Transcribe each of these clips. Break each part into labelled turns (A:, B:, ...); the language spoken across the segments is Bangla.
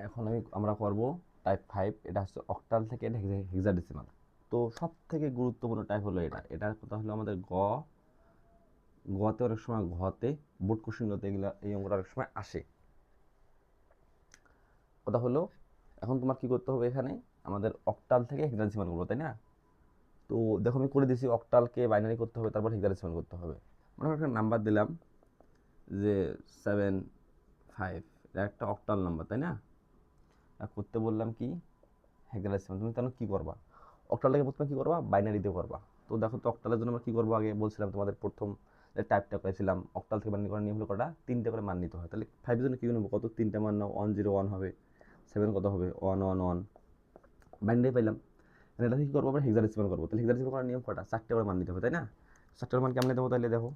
A: এখন আমরা করব টাইপ 5। এটা হচ্ছে অক্টাল থেকে এটা হেক্সাডেসিমাল। তো সব থেকে গুরুত্বপূর্ণ টাইপ হলো এটার কথা হলো আমাদের গতে অনেক সময় ঘতে বোর্ড কোশ্চেনগুলোতে এগুলো এই অঙ্কটা অনেক সময় আসে। কথা হলো এখন তোমার কি করতে হবে, এখানে আমাদের অক্টাল থেকে হেক্সাডেসিমাল করবো, তাই না? তো দেখো আমি করে দিয়েছি, অক্টালকে বাইনারি করতে হবে, তারপর হেক্সাডেসিমাল করতে হবে। মনে করো একটা নাম্বার দিলাম যে 7 5, এটা একটা অক্টাল নাম্বার, তাই না? আর করতে বললাম কি হেক্সাডেসিমাল। তুমি তাহলে কী করবা, অক্টালটাকে প্রথমে কী করবা, বাইনারিতে করবা। তো দেখো তো অক্টালের জন্য আমরা কী করবো, আগে বলছিলাম তোমাদের প্রথম যে টাইপটা করেছিলাম, অক্টাল থেকে বাইনারি করার নিয়ম হলো কটা, 3টে করে মান নিতে হয়। তাহলে 5 জন্য কী নেবো, কত 3টে মান নাও, 1 0 1 হবে। 7 কত হবে, 1 1 1, বাইনারি পাইলাম। এটা কী করবো, আমরা হেক্সাডেসিমাল করবো। তাহলে হেক্সাডেসিমাল করার নিয়ম কটা, 4টে করে মান নিতে হবে, তাই না? 4টার মান কেমনে দেবো, তাহলে দেখো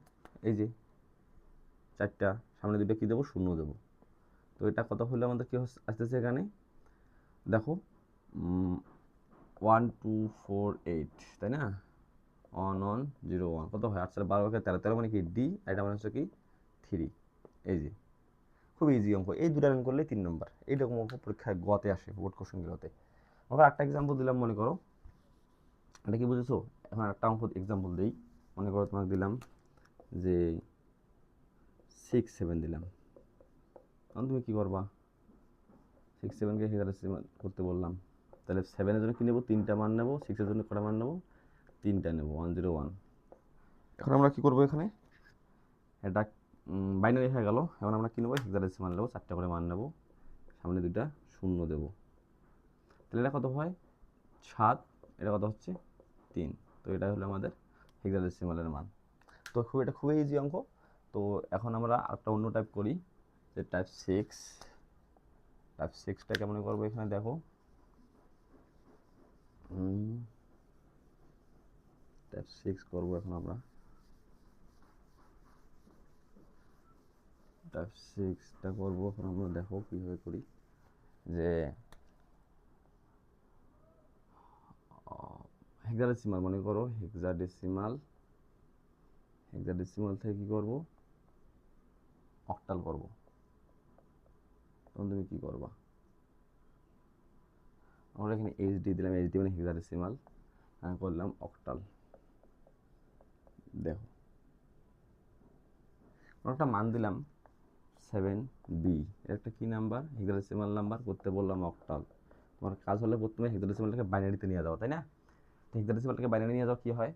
A: এই যে 4টা, সামনে দুটো কী দেবো, 0 দেবো। তো এটা কত হলো আমাদের কী আসতেছে এখানে, দেখো 1 2 4 8, তাই না? 1 1 0 1 কত হয়, 8 4 12 13, 13 মানে কি ডি, এটা মানে হচ্ছে কি 3। এই যে খুব ইজি অঙ্ক, এই দুটো রান করলে 3 নম্বর। এইরকম অঙ্ক পরীক্ষায় গতে আসে, বোর্ড কোশ্চেনগুলোতে। আমরা একটা এক্সাম্পল দিলাম, মনে করো এটা কি বুঝেছো। এখন একটা অঙ্ক এক্সাম্পল দিই, মনে করো তোমাকে দিলাম যে 6 7 দিলাম। তখন তুমি কী করবা, 6 7কে হেক্সাডেসিমাল করতে বললাম। তাহলে 7-এর জন্য কী নেবো, 3টা মান নেবো। 6-এর জন্য কটা মান নেবো, 3টা নেবো, 1 0 1। এখন আমরা কী করবো, এখানে এটা বাইনারি হয়ে গেল। এখন আমরা কী নেবো, হেক্সাডেসিমাল নেবো, 4টা করে মান নেবো, সামনে 2টা 0 দেবো। তাহলে এটা কত হয় 7, এটা কত হচ্ছে 3। তো এটা হলো আমাদের হেক্সাডেসিমালের মান। তো এটা খুবই ইজি অঙ্ক। তো এখন আমরা একটা অন্য টাইপ করি, যে টাইপ 6। টাইপ 6টা কেমন করবো, এখানে দেখো টাইপ 6 করবো এখন আমরা। টাইপ 6টা করবো এখন আমরা, দেখো কীভাবে করি, যে হেক্সাডেসিমাল মনে করো, হেক্সাডেসিমাল থেকে কী করবো, অক্টাল করবো। তখন তুমি কী করবা, আমরা এখানে এইচডি দিলাম, এইচডি মানে হেক্সাডেসিমাল, করলাম অক্টাল। দেখো একটা মান দিলাম 7b, এর একটা কী নাম্বার, হেক্সাডেসিমাল নাম্বার, করতে বললাম অক্টাল। তোমার কাজ হলে প্রথমে হেক্সাডেসিমালটাকে বাইনারিতে নিয়ে যাও, তাই না? তো হেক্সাডেসিমালটাকে বাইনারি নিয়ে যাও, কী হয়,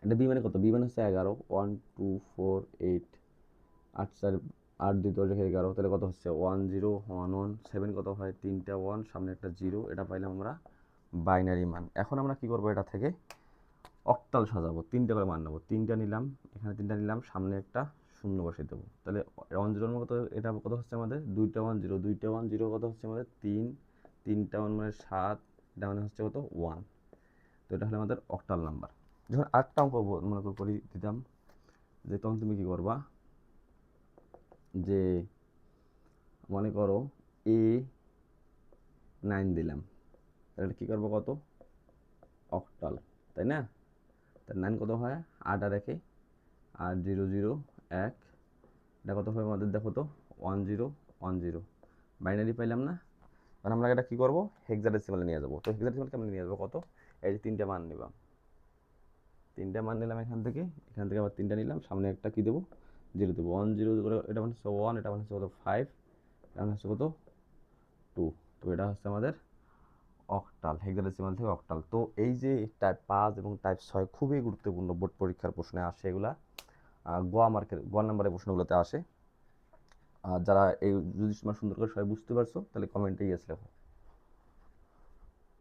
A: এটা বি মানে কত, বি মানে হচ্ছে 11, 1 2 4 8, 8 4 8 2 10 11, তাহলে কত হচ্ছে 1 0 1 1। 7 কত হয়, 3টা 1, সামনে একটা 0, এটা পাইলাম আমরা বাইনারি মান। এখন আমরা কী করবো, এটা থেকে অক্টাল সাজাবো, 3টে করে মান নেবো। 3টা নিলাম, এখানে 3টা নিলাম, সামনে একটা 0 বসিয়ে দেবো। তাহলে 1 0 কত, এটা কত হচ্ছে আমাদের 2টা 1 0, 2টা 1 0 কত হচ্ছে আমাদের 3, 3টা 1 মানে 7, এটা মানে হচ্ছে কত 1। তো এটা হলো আমাদের অক্টাল নাম্বার। যখন 8টা অঙ্ক মনে করি দিতাম, যে তখন তুমি কী করবা, যে মনে করো A9 দিলাম, তাহলে কী করবো, কত অক্টাল, তাই না? তার 9 কত হয়, 8 আর 1 8 0 0 1, এটা কত হবে আমাদের, দেখো তো 1 0 1 0, বাইনারি পাইলাম না? কারণ আমরা এটা কী করবো, হেক্সাডেসিমালে নিয়ে যাবো। তো হেক্সাডেসিমালকে আমরা নিয়ে যাবো কত, এই যে 3টে মান নিলাম, 3টে মান নিলাম এখান থেকে আবার 3টা নিলাম, সামনে একটা কী দেবো, 0 দেবো। 1 0 করে এটা মানে হচ্ছে 1, এটা মানে হচ্ছে কত 5, এটা মানে হচ্ছে কত 2। তো এটা হচ্ছে আমাদের অক্টাল, হেক্সাডেসিমাল থেকে অক্টাল। তো এই যে টাইপ 5 এবং টাইপ 6 খুবই গুরুত্বপূর্ণ, বোর্ড পরীক্ষার প্রশ্নে আসে এগুলা। গ নাম্বারের প্রশ্নগুলোতে আসে। আর যারা এই যদি সুন্দর করে সবাই বুঝতে পারছো, তাহলে কমেন্টে ইয়েস লেখো।